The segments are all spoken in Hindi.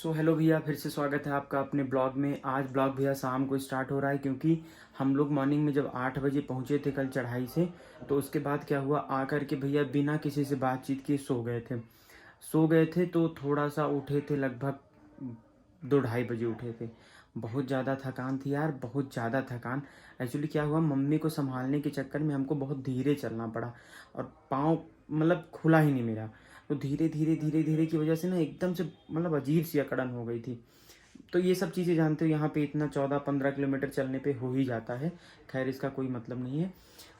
हेलो भैया, फिर से स्वागत है आपका अपने ब्लॉग में। आज ब्लॉग भैया शाम को स्टार्ट हो रहा है क्योंकि हम लोग मॉर्निंग में जब 8 बजे पहुंचे थे कल चढ़ाई से, तो उसके बाद क्या हुआ, आकर के भैया बिना किसी से बातचीत किए सो गए थे। तो थोड़ा सा उठे थे, लगभग 2-2:30 बजे उठे थे। बहुत ज़्यादा थकान थी यार, बहुत ज़्यादा थकान। एक्चुअली क्या हुआ, मम्मी को संभालने के चक्कर में हमको बहुत धीरे चलना पड़ा और पाँव मतलब खुला ही नहीं मेरा। तो धीरे धीरे धीरे धीरे की वजह से ना एकदम से मतलब अजीब सी अकड़न हो गई थी। तो ये सब चीज़ें जानते हो, यहाँ पे इतना 14-15 किलोमीटर चलने पे हो ही जाता है। खैर इसका कोई मतलब नहीं है।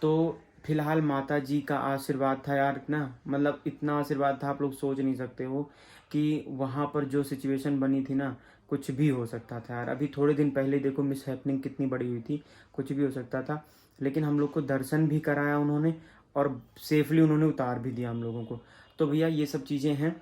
तो फिलहाल माता जी का आशीर्वाद था यार ना, मतलब इतना आशीर्वाद था, आप लोग सोच नहीं सकते हो कि वहाँ पर जो सिचुएशन बनी थी ना, कुछ भी हो सकता था यार। अभी थोड़े दिन पहले देखो मिस हैपनिंग कितनी बड़ी हुई थी, कुछ भी हो सकता था। लेकिन हम लोग को दर्शन भी कराया उन्होंने और सेफली उन्होंने उतार भी दिया हम लोगों को। तो भैया ये सब चीज़ें हैं।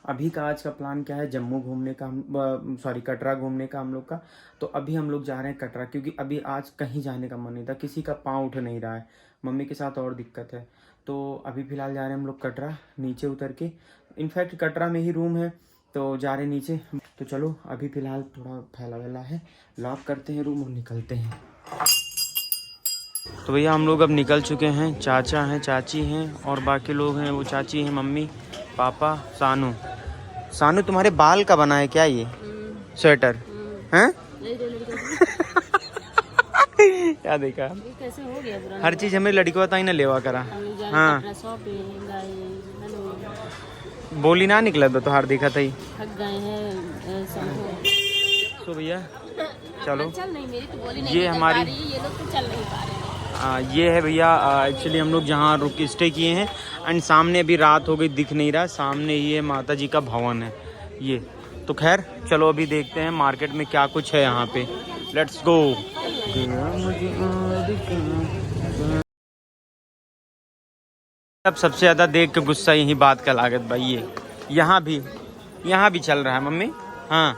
अभी का आज का प्लान क्या है, जम्मू घूमने का, कटरा घूमने का हम लोग का। तो अभी हम लोग जा रहे हैं कटरा, क्योंकि अभी आज कहीं जाने का मन नहीं था, किसी का पाँव उठ नहीं रहा है, मम्मी के साथ और दिक्कत है। तो अभी फ़िलहाल जा रहे हैं हम लोग कटरा, नीचे उतर के। इनफैक्ट कटरा में ही रूम है, तो जा रहे नीचे। तो चलो अभी फ़िलहाल थोड़ा फैला वैला है, लॉक करते हैं रूम और निकलते हैं। तो भैया हम लोग अब निकल चुके हैं। चाचा हैं, चाची हैं और बाकी लोग हैं। वो चाची हैं, मम्मी, पापा, सानू तुम्हारे बाल का बना है क्या ये स्वेटर हैं? क्या देखा, कैसे हो गया हर चीज हमें लड़की बताई ना लेवा करा। हाँ बोली ना निकला तो हार देखा था ही। थक गए हैं तो भैया चलो, चल नहीं, मेरी तो बोली नहीं ये हमारी, ये लोग तो चल नहीं पा रहे हैं। ये है भैया एक्चुअली हम लोग जहाँ रुक स्टे किए हैं, एंड सामने अभी रात हो गई, दिख नहीं रहा, सामने ही है माता जी का भवन है ये। तो खैर चलो अभी देखते हैं मार्केट में क्या कुछ है यहाँ पे। Let's go. अब सबसे ज़्यादा देख के गुस्सा यही बात का लागत भाई, ये यहाँ भी चल रहा है मम्मी। हाँ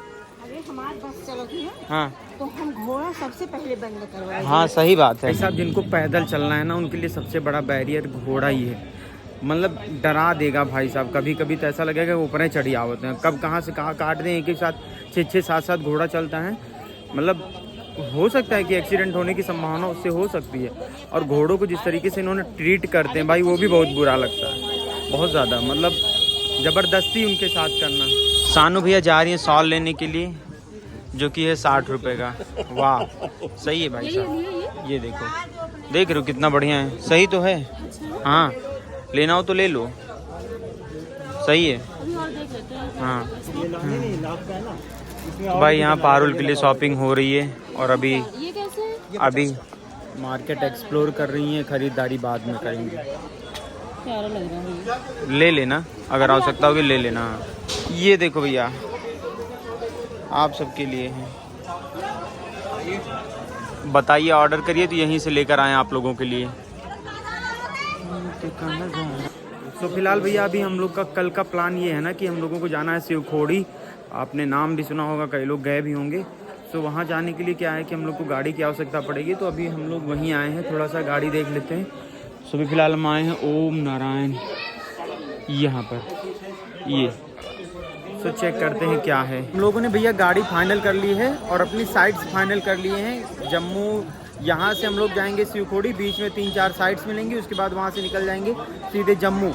अरे हमारी बस चलोगी है, हाँ तो हम घोड़ा सबसे पहले बंद करवाएंगे। हाँ सही बात है साहब, जिनको पैदल चलना है ना उनके लिए सबसे बड़ा बैरियर घोड़ा ही है। मतलब डरा देगा भाई साहब, कभी कभी तो ऐसा लगेगा ऊपर ही चढ़ी आवत हैं, कब कहाँ से कहाँ काट दें। एक ही साथ 6-7 घोड़ा चलता है, मतलब हो सकता है कि एक्सीडेंट होने की संभावना उससे हो सकती है। और घोड़ों को जिस तरीके से इन्होंने ट्रीट करते हैं भाई, वो भी बहुत बुरा लगता है, बहुत ज़्यादा, मतलब ज़बरदस्ती उनके साथ करना। सानू भैया जा रही है शॉल लेने के लिए, जो कि है 60 रुपये का। वाह सही है भाई साहब, ये देखो, देख रहे हो कितना बढ़िया है, सही तो है। हाँ लेना हो तो ले लो, सही है। हाँ तो भाई यहाँ पारुल के लिए शॉपिंग हो रही है और अभी मार्केट एक्सप्लोर कर रही हैं, खरीदारी बाद में करेंगे। प्यारा लग रहा है, ले लेना अगर आवश्यकता होगी, ले लेना। ये देखो भैया आप सबके लिए हैं, बताइए ऑर्डर करिए तो यहीं से लेकर आए आप लोगों के लिए। तो फिलहाल भैया अभी हम लोग का कल का प्लान ये है ना कि हम लोगों को जाना है शिवखोड़ी। आपने नाम भी सुना होगा, कई लोग गए भी होंगे। तो वहाँ जाने के लिए क्या है कि हम लोग को गाड़ी की आवश्यकता पड़ेगी, तो अभी हम लोग वहीं आए हैं, थोड़ा सा गाड़ी देख लेते हैं। तो अभी फिलहाल हम आए हैं ओम नारायण यहाँ पर, ये तो चेक करते हैं क्या है। हम लोगों ने भैया गाड़ी फाइनल कर ली है और अपनी साइट्स फाइनल कर लिए हैं। जम्मू यहाँ से हम लोग जाएंगे शिवखोड़ी, बीच में 3-4 साइट्स मिलेंगी, उसके बाद वहाँ से निकल जाएंगे सीधे जम्मू।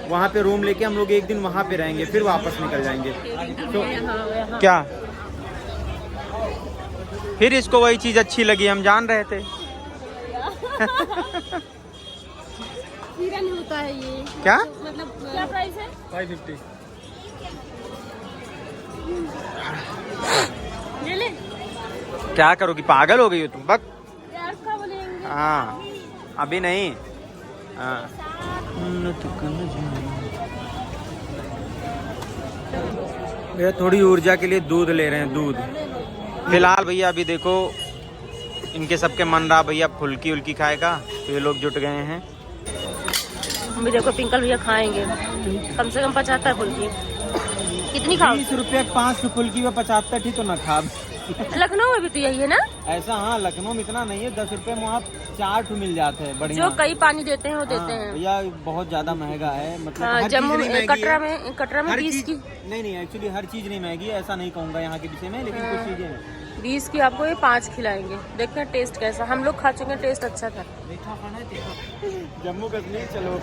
वहाँ पे रूम लेके हम लोग एक दिन वहाँ पे रहेंगे, फिर वापस निकल जाएंगे। तो क्या फिर इसको वही चीज़ अच्छी लगी, हम जान रहे थे। हिरन होता है ये, क्या मतलब क्या प्राइस है? 550। ले ले, क्या करोगी, पागल हो गई हो तुम? बक यार क्या बोलेंगे? हाँ अभी नहीं। हाँ भैया थोड़ी ऊर्जा के लिए दूध ले रहे हैं, दूध फिलहाल। भैया अभी देखो इनके सबके मन रहा भैया फुल्की उल्की खाएगा, तो ये लोग जुट गए हैं। हम भी देखो पिंकल भैया खाएंगे कम से कम 75 फुल्की। कितनी खाओ? 20 रुपये 5 फुल्की में 75 थी तो ना खा। लखनऊ में भी तो यही है ना? ऐसा हाँ, लखनऊ में इतना नहीं है, 10 रुपए में वहाँ 4 ठो मिल जाते हैं बढ़िया। जो कई पानी देते हैं वो देते हैं भैया, बहुत ज्यादा महंगा है, मतलब हाँ, हर जम्मू चीज़ नहीं में महंगी कटरा में हर 20 चीज़- की। नहीं एक्चुअली हर चीज नहीं महंगी है, ऐसा नहीं कहूँगा यहाँ के विषय में, लेकिन कुछ चीजें हैं। 20 की आपको ये 5 खिलाएंगे। देखते हैं टेस्ट कैसा। हम लोग खा चुके हैं, टेस्ट अच्छा था। जम्मू कश्मीर चलो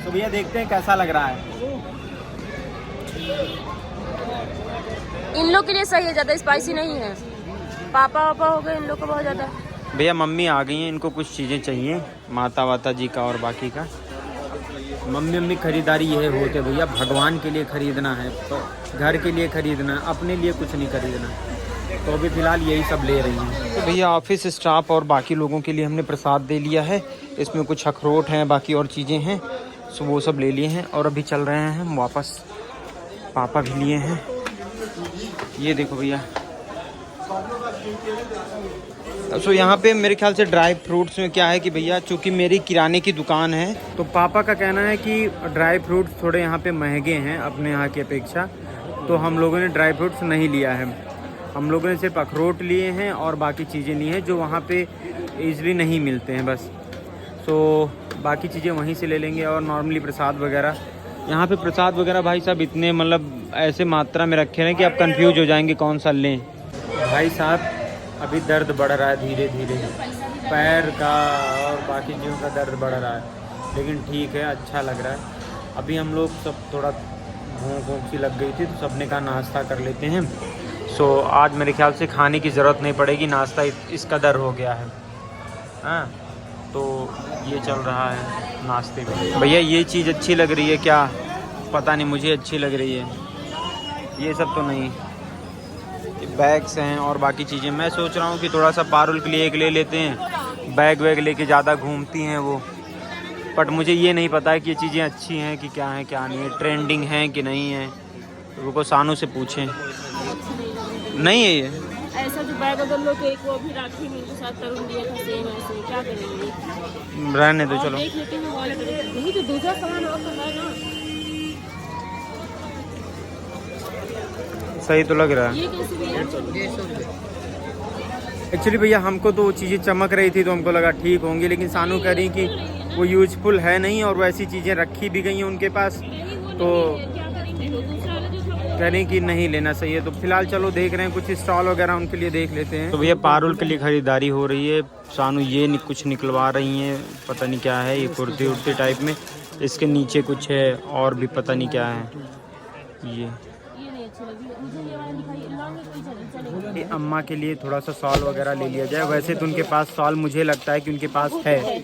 तो भैया देखते हैं कैसा लग रहा है। इन लोग के लिए सही है, ज्यादा स्पाइसी नहीं है। पापा वापा हो गए इन लोग को बहुत ज्यादा। भैया मम्मी आ गई हैं, इनको कुछ चीज़ें चाहिए, माता वाता जी का और बाकी का। मम्मी खरीदारी ये होते भैया, भगवान के लिए खरीदना है, तो घर के लिए खरीदना है, अपने लिए कुछ नहीं खरीदना। तो अभी फ़िलहाल यही सब ले रही हैं। तो भैया ऑफिस स्टाफ और बाकी लोगों के लिए हमने प्रसाद दे लिया है। इसमें कुछ अखरोट हैं, बाकी और चीज़ें हैं, सो वो सब ले लिए हैं और अभी चल रहे हैं हम वापस। पापा भी लिए हैं, ये देखो भैया। सो यहाँ पे मेरे ख्याल से ड्राई फ्रूट्स में क्या है कि भैया, चूँकि मेरी किराने की दुकान है, तो पापा का कहना है कि ड्राई फ्रूट्स थोड़े यहाँ पे महंगे हैं अपने यहाँ की अपेक्षा, तो हम लोगों ने ड्राई फ्रूट्स नहीं लिया है। हम लोगों ने सिर्फ अखरोट लिए हैं और बाकी चीज़ें ली हैं जो वहाँ पे ईज़िली नहीं मिलते हैं बस। सो बाकी चीज़ें वहीं से ले लेंगे। और नॉर्मली प्रसाद वगैरह, यहाँ पे प्रसाद वगैरह भाई साहब इतने मतलब ऐसे मात्रा में रखे हैं कि आप कंफ्यूज हो जाएंगे कौन सा लें। भाई साहब अभी दर्द बढ़ रहा है धीरे धीरे, पैर का और बाकी चीज़ों का दर्द बढ़ रहा है, लेकिन ठीक है, अच्छा लग रहा है। अभी हम लोग सब थोड़ा भूख सी लग गई थी, तो सबने कहा नाश्ता कर लेते हैं। सो आज मेरे ख्याल से खाने की ज़रूरत नहीं पड़ेगी, नाश्ता इस कदर हो गया है। हाँ, तो ये चल रहा है नाश्ते में। भैया ये चीज़ अच्छी लग रही है क्या? पता नहीं, मुझे अच्छी लग रही है। ये सब तो नहीं, बैग्स हैं और बाकी चीज़ें। मैं सोच रहा हूँ कि थोड़ा सा पारुल के लिए एक ले लेते हैं, बैग वैग लेके ज़्यादा घूमती हैं वो। बट मुझे ये नहीं पता है कि ये चीज़ें अच्छी हैं कि क्या हैं क्या नहीं है, ट्रेंडिंग हैं कि नहीं है। रुको सानू से पूछें। नहीं है ये ऐसा जो बैग अगर लोग एक वो भी राखी में इनके साथ तरुण दिया था, सेम ऐसे क्या करेंगे? रहने दो, चलो देख लेते हैं। यही तो दूसरा सामान और तो है ना, सही तो लग रहा है। ये कैसे दिया? एक्चुअली भैया हमको तो वो चीज़ें चमक रही थी तो हमको लगा ठीक होंगी, लेकिन सानू कह रही कि वो यूजफुल है नहीं और वैसी चीज़ें रखी भी गई हैं उनके पास, तो कह रही कि नहीं लेना सही है। तो फिलहाल चलो देख रहे हैं, कुछ स्टॉल वगैरह उनके लिए देख लेते हैं। तो भैया पारुल के लिए खरीदारी हो रही है। सानू ये कुछ निकलवा रही हैं, पता नहीं क्या है, ये कुर्ती उर्ती टाइप में, इसके नीचे कुछ है और भी पता नहीं क्या है। ये नहीं अच्छी लगी मुझे, ये वाला दिखाइए, लॉन्ग कोई चलेगा। ये अम्मा के लिए थोड़ा सा शॉल वगैरह ले लिया जाए। वैसे तो उनके पास शॉल मुझे लगता है कि उनके पास है,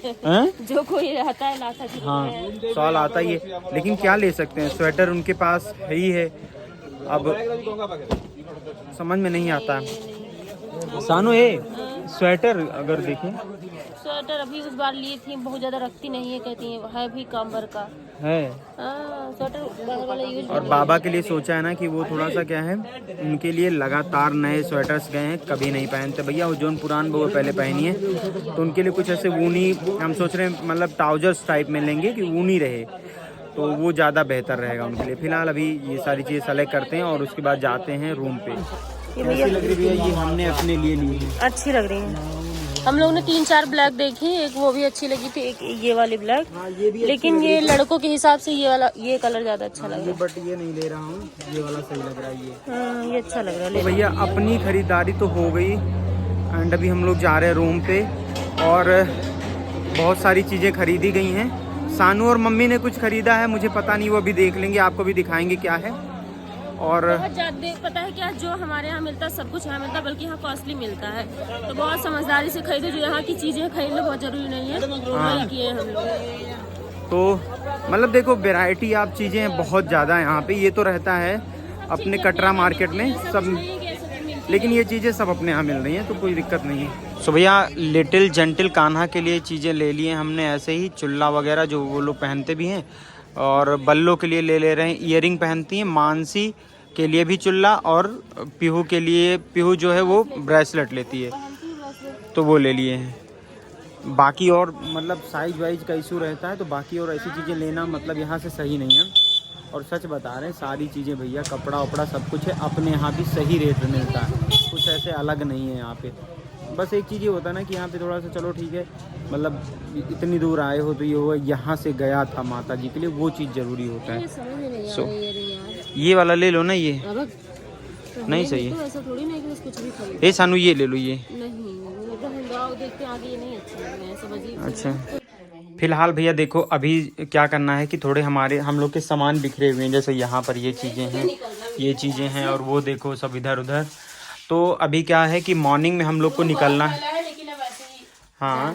जो कोई रहता है लाता है। हाँ शॉल आता ही है, लेकिन क्या ले सकते हैं, स्वेटर उनके पास है ही है। अब समझ में नहीं आता। सानू स्वेटर अगर देखें, स्वेटर अभी उस बार लिए थी, बहुत ज्यादा रखती नहीं है, कहती है भी काम्बर का है। स्वेटर वाला यूज। और बाबा के लिए सोचा है ना कि वो थोड़ा सा क्या है, उनके लिए लगातार नए स्वेटर्स गए हैं, कभी नहीं पहनते भैया। वो जोन पुरान वो पहले पहनी है, तो उनके लिए कुछ ऐसे ऊनी हम सोच रहे हैं, मतलब ट्राउजर्स टाइप में लेंगे कि ऊनी रहे, तो वो ज़्यादा बेहतर रहेगा उनके लिए। फिलहाल अभी ये सारी चीज़ें सेलेक्ट करते हैं और उसके बाद जाते हैं रूम पे। कैसी लग रही है ये? हमने अपने लिए ली है, अच्छी लग रही है। हम लोग ने 3-4 ब्लैक देखी, एक वो भी अच्छी लगी थी, एक ये वाली ब्लैक। हाँ, ये भी लेकिन ये लड़कों के हिसाब से ये वाला, ये कलर ज्यादा अच्छा लग रहा है। बट ये नहीं ले रहा हूँ, ये वाला सही लग रहा है। ये अच्छा लग रहा है। तो भैया अपनी खरीदारी तो हो गई एंड अभी हम लोग जा रहे हैं रूम पे, और बहुत सारी चीज़ें खरीदी गई हैं। सानू और मम्मी ने कुछ खरीदा है, मुझे पता नहीं, वो अभी देख लेंगे, आपको भी दिखाएंगे क्या है। और बहुत ज्यादा पता है क्या, जो हमारे यहाँ मिलता है सब कुछ यहाँ मिलता है, बल्कि यहाँ कॉस्टली मिलता है। तो बहुत समझदारी से खरीदो, जो यहाँ की चीजें खरीदना बहुत जरूरी नहीं है, वही किए हम लोग। तो मतलब देखो वैरायटी आप चीज़ें बहुत ज़्यादा है यहाँ पे, ये तो रहता है अपने कटरा मार्केट में सब, लेकिन ये चीज़ें सब अपने यहाँ मिल रही हैं, तो कोई दिक्कत नहीं है। सो भैया लिटिल जेंटिल कान्हा के लिए चीज़ें ले लिए हमने, ऐसे ही चुल्ला वगैरह जो वो लोग पहनते भी हैं, और बल्लो के लिए ले रहे हैं, ईयरिंग पहनती हैं, मानसी के लिए भी चुल्ला, और पीहू के लिए, पीहू जो है वो ब्रेसलेट लेती है, तो वो ले लिए हैं। बाकी और मतलब साइज वाइज का इशू रहता है, तो बाकी और ऐसी चीज़ें लेना मतलब यहाँ से सही नहीं है। और सच बता रहे हैं, सारी चीज़ें भैया कपड़ा वपड़ा सब कुछ है अपने यहाँ भी सही रेट में मिलता है, कुछ ऐसे अलग नहीं है यहाँ पे। बस एक चीज़ ये होता है ना कि यहाँ पे थोड़ा सा चलो ठीक है, मतलब इतनी दूर आए हो तो ये हुआ यहाँ से गया था माता जी के लिए, वो चीज़ ज़रूरी होता है। सो ये वाला ले लो ना, ये नहीं सही है। ऐसा थोड़ी ना कि कुछ भी खरीद। ए सानू ये ले लो, ये नहीं देखते आगे ये नहीं अच्छा है, समझिए। अच्छा फिलहाल भैया देखो अभी क्या करना है कि थोड़े हम लोग के सामान बिखरे हुए हैं, जैसे यहाँ पर ये चीज़ें हैं, ये चीज़ें हैं, और वो देखो सब इधर उधर। तो अभी क्या है कि मॉर्निंग में हम लोग को निकलना है। हाँ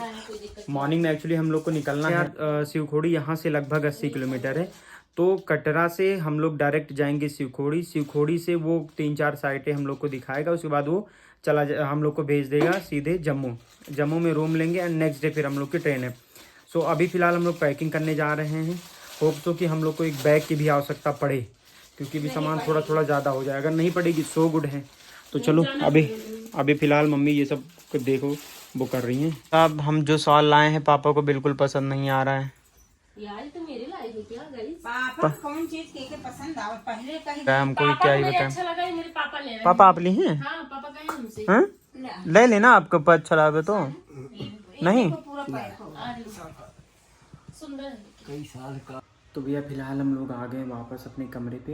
मॉर्निंग में एक्चुअली हम लोग को निकलना है। शिवखोड़ी यहाँ से लगभग 80 किलोमीटर है, तो कटरा से हम लोग डायरेक्ट जाएंगे शिवखोड़ी। शिवखोड़ी से वो 3-4 साइटें हम लोग को दिखाएगा, उसके बाद वो हम लोग को भेज देगा सीधे जम्मू में रूम लेंगे एंड नेक्स्ट डे फिर हम लोग की ट्रेन है। सो अभी फ़िलहाल हम लोग पैकिंग करने जा रहे हैं। होप सो कि हम लोग को एक बैग की भी आवश्यकता पड़े, क्योंकि भी सामान थोड़ा थोड़ा ज़्यादा हो जाएगा। नहीं पड़ेगी सो गुड है। तो चलो अभी फ़िलहाल मम्मी ये सब देखो वो कर रही हैं। अब हम जो सॉल लाए हैं पापा को बिल्कुल पसंद नहीं आ रहा है। यार तो मेरे लाए है क्या गाइस? पापा कौन चीज के पसंद आवत पहले कहीं हमको क्या ही बताएं। अच्छा लगा मेरे पापा ले रहे। पापा आप ली हैं? हाँ पापा कहे हमसे। हाँ? ले लेना, आपको अच्छा लगे तो। नहीं पूरा पैक हो सुंदर है। कई साल का। तो भैया फ़िलहाल हम लोग आ गए वापस अपने कमरे पे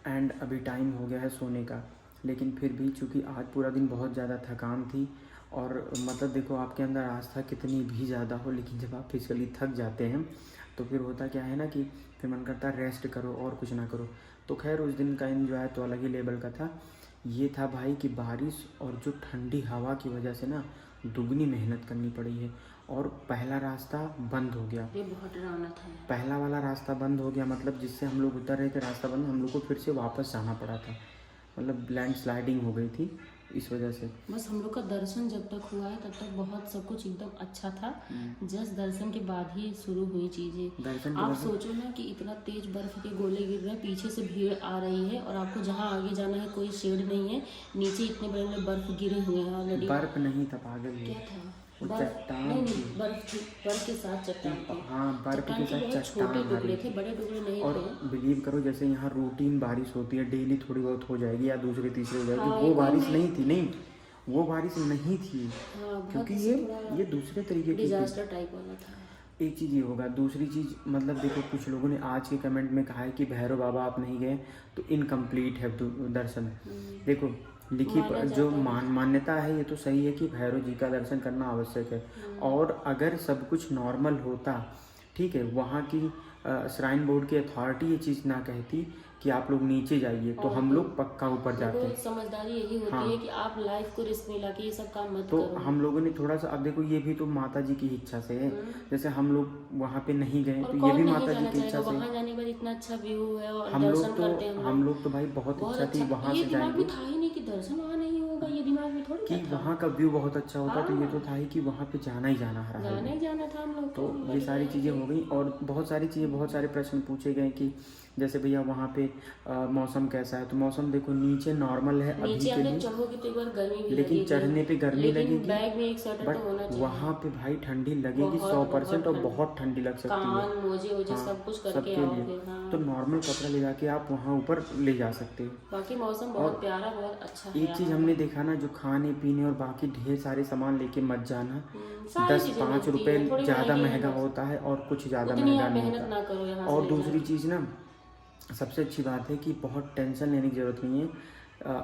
एंड अभी टाइम हो गया है सोने का। लेकिन फिर भी चूँकि आज पूरा दिन बहुत ज़्यादा थकान थी, और मतलब देखो आपके अंदर आस्था कितनी भी ज़्यादा हो, लेकिन जब आप फिजिकली थक जाते हैं तो फिर होता क्या है ना कि फिर मन करता है रेस्ट करो और कुछ ना करो। तो खैर उस दिन का एंजॉय तो अलग ही लेवल का था। ये था भाई कि बारिश और जो ठंडी हवा की वजह से ना दुगनी मेहनत करनी पड़ी है। और पहला रास्ता बंद हो गया, ये बहुत डरावना था। पहला वाला रास्ता बंद हो गया, मतलब जिससे हम लोग उतर रहे थे रास्ता बंद, हम लोग को फिर से वापस जाना पड़ा था। मतलब लैंड स्लाइडिंग हो गई थी इस वजह से। बस हम लोग का दर्शन जब तक हुआ है तब तक बहुत सब कुछ एकदम अच्छा था। जस्ट दर्शन के बाद ही शुरू हुई चीजें। आप सोचो ना कि इतना तेज बर्फ के गोले गिर रहे हैं, पीछे से भीड़ आ रही है और आपको जहाँ आगे जाना है कोई शेड नहीं है, नीचे इतने बड़े बड़े बर्फ गिरे हुए हैं ऑलरेडी। बर्फ नहीं था पागल, क्या था? चट्टान नहीं बर्फ थी, बर्फ के साथ चट्टान थी। हाँ बर्फ के साथ बहुत छोटे टुकड़े थे, बड़े टुकड़े नहीं और थे। बिलीव करो जैसे यहाँ रूटीन बारिश होती है, डेली थोड़ी बहुत हो जाएगी या दूसरे तीसरे हो जाएगी, वो बारिश नहीं थी। नहीं वो बारिश नहीं थी, क्योंकि ये दूसरे तरीके की डिजास्टर टाइप वाला था। एक चीज़ ये होगा, दूसरी चीज़ मतलब देखो कुछ लोगों ने आज के कमेंट में कहा है कि भैरव बाबा आप नहीं गए तो इनकम्प्लीट है दर्शन। देखो लिखी जो मान्यता है ये तो सही है कि भैरव जी का दर्शन करना आवश्यक है। और अगर सब कुछ नॉर्मल होता, ठीक है, वहाँ की श्राइन बोर्ड की अथॉरिटी ये चीज़ ना कहती कि आप लोग नीचे जाइए, तो हम लोग पक्का ऊपर जाते हैं। समझदारी यही होती है कि आप लाइफ को रिस्क में लाके ये सब काम मत तो करो। हम लोगों ने थोड़ा सा, अब देखो ये भी तो माता जी की इच्छा से है। जैसे हम लोग वहाँ पे नहीं गए तो ये भी माता जी की इच्छा से। वहाँ जाने पर इतना अच्छा व्यू है और हम लोग तो भाई बहुत इच्छा थी वहाँ से जाएंगे। था ही नहीं कि दर्शन वहाँ नहीं होगा, ये दिमाग में थोड़ी कि वहाँ का व्यू बहुत अच्छा होता, तो ये तो था ही कि वहाँ पे जाना ही जाना है। जाना था हम लोग। तो ये सारी चीज़ें हो गई और बहुत सारी चीज़ें, बहुत सारे प्रश्न पूछे गए कि जैसे भैया वहाँ पे मौसम कैसा है। तो मौसम देखो नीचे नॉर्मल है अभी के लिए, चढ़ोगे तो एक बार गर्मी भी लेकिन चढ़ने पे गर्मी लगेगी। बैग में एक स्वेटर तो होना चाहिए। वहाँ पे भाई ठंडी लगेगी 100% और बहुत ठंडी लग सकती है। मोजे सब कुछ करके लिए तो नॉर्मल कपड़ा ले जाके आप वहाँ ऊपर ले जा सकते हो। बाकी मौसम बहुत प्यारा, बहुत अच्छा है। एक चीज़ हमने देखा ना, जो खाने पीने और बाकी ढेर सारे सामान लेके मत जाना। 10-5 रुपए ज़्यादा महंगा होता है और कुछ ज़्यादा महंगा नहीं होता। और दूसरी चीज़ ना, सबसे अच्छी बात है कि बहुत टेंशन लेने की ज़रूरत नहीं है।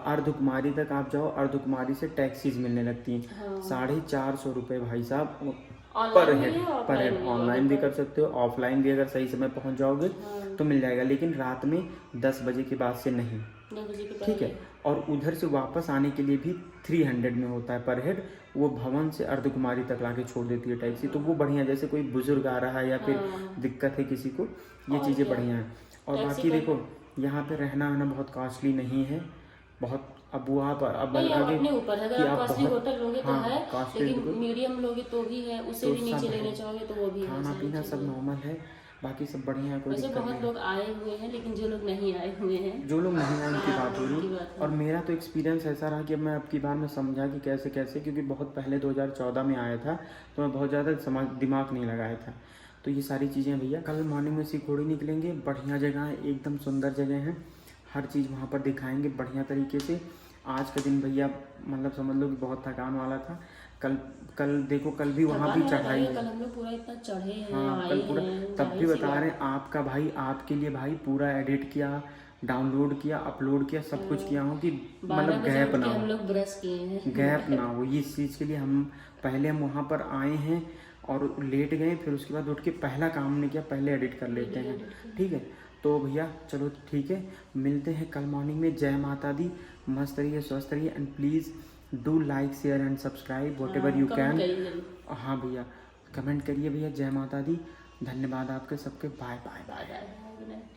अर्धकुमारी तक आप जाओ, अर्धकुमारी से टैक्सीज मिलने लगती हैं। 450 रुपये भाई साहब पर हेड। ऑनलाइन भी कर सकते हो, ऑफलाइन भी अगर सही समय पहुंच जाओगे तो मिल जाएगा, लेकिन रात में 10 बजे के बाद से नहीं, ठीक है। और उधर से वापस आने के लिए भी 300 में होता है पर हेड। वो भवन से अर्धकुमारी तक लाके छोड़ देती है टैक्सी, तो वो बढ़िया। जैसे कोई बुजुर्ग आ रहा है या फिर दिक्कत है किसी को, ये चीज़ें बढ़िया हैं। और बाकी देखो यहाँ पे रहना आना बहुत कॉस्टली नहीं है, बहुत। अब वो आप अब अपने ऊपर है, अगर आप कॉस्टली होटल लोगे तो है, लेकिन मीडियम लोगे तो भी है, उससे भी नीचे लेने चाहोगे तो वो भी है। खाना पीना सब नॉर्मल है, बाकी सब बढ़िया है, कोई दिक्कत नहीं। बहुत लोग आए हुए हैं, लेकिन जो लोग नहीं आए हुए हैं, जो लोग नहीं आए उनकी बात हो रही। और मेरा तो एक्सपीरियंस ऐसा रहा कि अब मैं अब की बार में समझा कि कैसे, क्योंकि बहुत पहले 2014 में आया था तो मैं बहुत ज़्यादा दिमाग नहीं लगाया था। तो ये सारी चीज़ें भैया कल मॉर्निंग में सिकोड़ी निकलेंगे। बढ़िया जगह है, एकदम सुंदर जगह है, हर चीज़ वहाँ पर दिखाएंगे बढ़िया तरीके से। आज का दिन भैया मतलब समझ लो कि बहुत थकान वाला था। कल देखो कल भी वहाँ भी चढ़ाई है। कल हम लोग पूरा इतना चढ़े हैं, हाँ कल पूरा, तब भी बता रहे हैं आपका भाई आपके लिए भाई पूरा एडिट किया, डाउनलोड किया, अपलोड किया, सब कुछ किया हूँ कि मतलब गैप ना हो, हम लोग ब्रश किए हैं, गैप ना हो। इस चीज़ के लिए हम वहाँ पर आए हैं और लेट गए, फिर उसके बाद उठ के पहला काम नहीं किया, पहले एडिट कर लेते हैं। ठीक है तो भैया चलो ठीक है, मिलते हैं कल मॉर्निंग में। जय माता दी, मस्त रहिए, स्वस्थ रहिए and please do like share and subscribe what ever you can. हाँ भैया कमेंट करिए भैया। जय माता दी, धन्यवाद आपके सबके, बाय बाय बाय।